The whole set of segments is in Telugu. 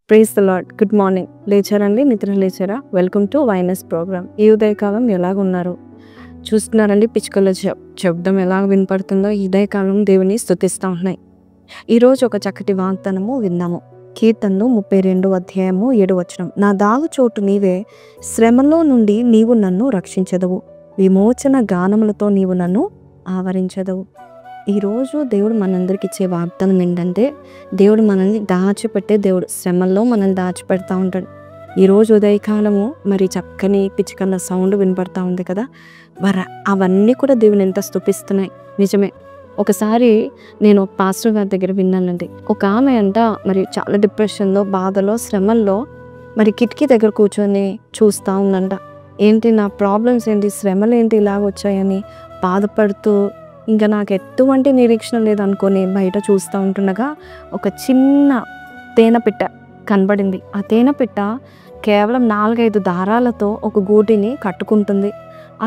Praise the Lord. Good morning. లేచారండి? నిద్ర లేచారా? వెల్కమ్ టు వైనస్ ప్రోగ్రామ్. ఈ ఉదయకాలం ఎలాగున్నారు? చూస్తున్నారండి పిచ్చుకల శబ్దం ఎలా వినపడుతుందో. ఈ ఉదయకాలం దేవుని స్తుతిస్తూ ఉన్నాయి. ఈరోజు ఒక చక్కటి వాగ్దానము విందాము. కీర్తనలు 32:7 నా దాగు చోటు నీవే, శ్రమలో నుండి నీవు నన్ను రక్షించదవు, విమోచన గానములతో నీవు నన్ను ఆవరించదవు. ఈరోజు దేవుడు మనందరికి ఇచ్చే వాగ్దానం ఏంటంటే, దేవుడు మనల్ని దాచిపెట్టే దేవుడు. శ్రమల్లో మనల్ని దాచిపెడతా ఉంటాడు. ఈరోజు ఉదయకాలము మరి చక్కని పిచ్చుకల సౌండ్ వినపడతా ఉంది కదా, మరి అవన్నీ కూడా దేవుని ఎంత స్తుతిస్తున్నాయి. నిజమే. ఒకసారి నేను పాస్టర్ గారి దగ్గర విన్నానండి. ఒక ఆమె మరి చాలా డిప్రెషన్లో, బాధలో, శ్రమల్లో మరి కిటికీ దగ్గర కూర్చొని చూస్తూ ఉందంట. ఏంటి నా ప్రాబ్లమ్స్ ఏంటి, శ్రమలు ఏంటి ఇలాగ వచ్చాయని బాధపడుతూ, ఇంకా నాకు ఎటువంటి నిరీక్షణ లేదనుకొని బయట చూస్తూ ఉంటుండగా ఒక చిన్న తేనెపిట్ట కనబడింది. ఆ తేనెపిట్ట కేవలం 4-5 దారాలతో ఒక గూటిని కట్టుకుంటుంది.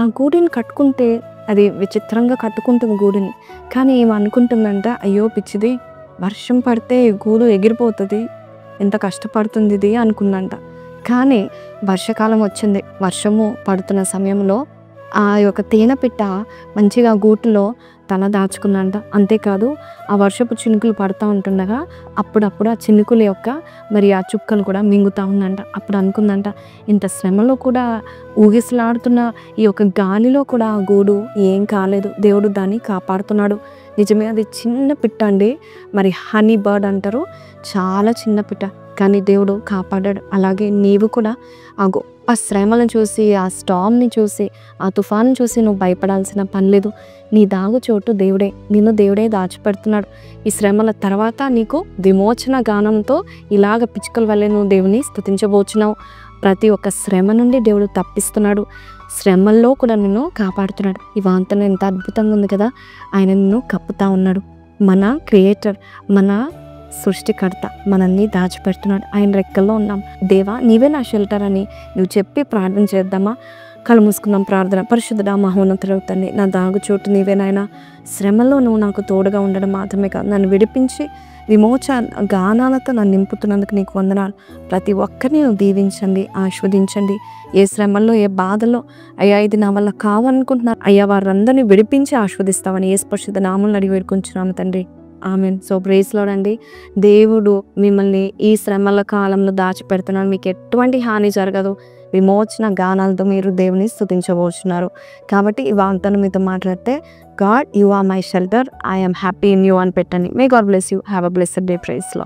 ఆ గూటిని కట్టుకుంటే అది విచిత్రంగా కట్టుకుంటుంది గూడిని. కానీ ఏమి అనుకుంటుందంట, అయ్యో పిచ్చిది, వర్షం పడితే గూడు ఎగిరిపోతుంది, ఎంత కష్టపడుతుంది ఇది అనుకుందంట. కానీ వర్షాకాలం వచ్చింది. వర్షము పడుతున్న సమయంలో ఆ యొక్క తేనెపిట్ట మంచిగా గూటిలో తల దాచుకుందంట. అంతేకాదు, ఆ వర్షపు చినుకులు పడుతూ ఉంటుండగా అప్పుడప్పుడు ఆ చినుకుల యొక్క మరి ఆ చుక్కలు కూడా మింగుతూ ఉందంట. అప్పుడు అనుకుందంట, ఇంత శ్రమలో కూడా ఊగిసలాడుతున్న ఈ యొక్క గాలిలో కూడా ఆ గూడు ఏం కాలేదు, దేవుడు దాన్ని కాపాడుతున్నాడు. నిజమే, అది చిన్న పిట్ట అండి. మరి హనీ బర్డ్ అంటారు, చాలా చిన్న పిట్ట, కానీ దేవుడు కాపాడాడు. అలాగే నీవు కూడా ఆ గొప్ప శ్రమలను చూసి, ఆ స్టామ్ని చూసి, ఆ తుఫాను చూసి నువ్వు భయపడాల్సిన పని లేదు. నీ దాగు చోటు దేవుడే, నిన్ను దేవుడే దాచిపెడుతున్నాడు. ఈ శ్రమల తర్వాత నీకు విమోచన గానంతో ఇలాగ పిచ్చుకల వల్లే నువ్వు దేవుని స్తుతించబోచున్నావు. ప్రతి ఒక్క శ్రమ నుండి దేవుడు తప్పిస్తున్నాడు. శ్రమల్లో కూడా నిన్ను కాపాడుతున్నాడు. ఈ వార్తను ఎంత అద్భుతంగా ఉంది కదా. ఆయన నిన్ను కప్పుతా ఉన్నాడు. మన క్రియేటర్, మన సృష్టికర్త మనల్ని దాచిపెడుతున్నాడు. ఆయన రెక్కల్లో ఉన్నాం. దేవా నీవే నా షెల్టర్ అని నువ్వు చెప్పి ప్రార్థన చేద్దామా? కళ్ళు మూసుకుందాం. ప్రార్థన. పరిశుద్ధుడా, మహోన్నతుడవు తండ్రి, నా దాగు చోటు నీవే నాయనా. శ్రమలో నువ్వు నాకు తోడుగా ఉండడం మాత్రమే కాదు, నన్ను విడిపించి విమోచన గానాలతో నన్ను నింపుతున్నందుకు నీకు వందనాలు. ప్రతి ఒక్కరిని నువ్వు దీవించండి, ఆస్వాదించండి. ఏ శ్రమల్లో, ఏ బాధల్లో అయ్యా ఇది నా వల్ల కావాలనుకుంటున్నారు అయ్యా, వారందరినీ విడిపించి ఆస్వాదిస్తామని యేసు పరిశుద్ధ నామములో అడిగి వేడుకొంచున్నాము తండ్రి. ఆమెన్. సో ప్రైజ్ లార్డ్ అండి. దేవుడు మిమ్మల్ని ఈ శ్రమల కాలంలో దాచిపెడుతున్నాడు. మీకు ఎటువంటి హాని జరగదు. విమోచన గానాలతో మీరు దేవుని స్తుతించబోతున్నారు. కాబట్టి ఈ వాగ్దానం మీతో మాట్లాడితే, God you are my shelter, I am happy in you అని పెట్టండి. May God bless you. Have a blessed day. Praise lord.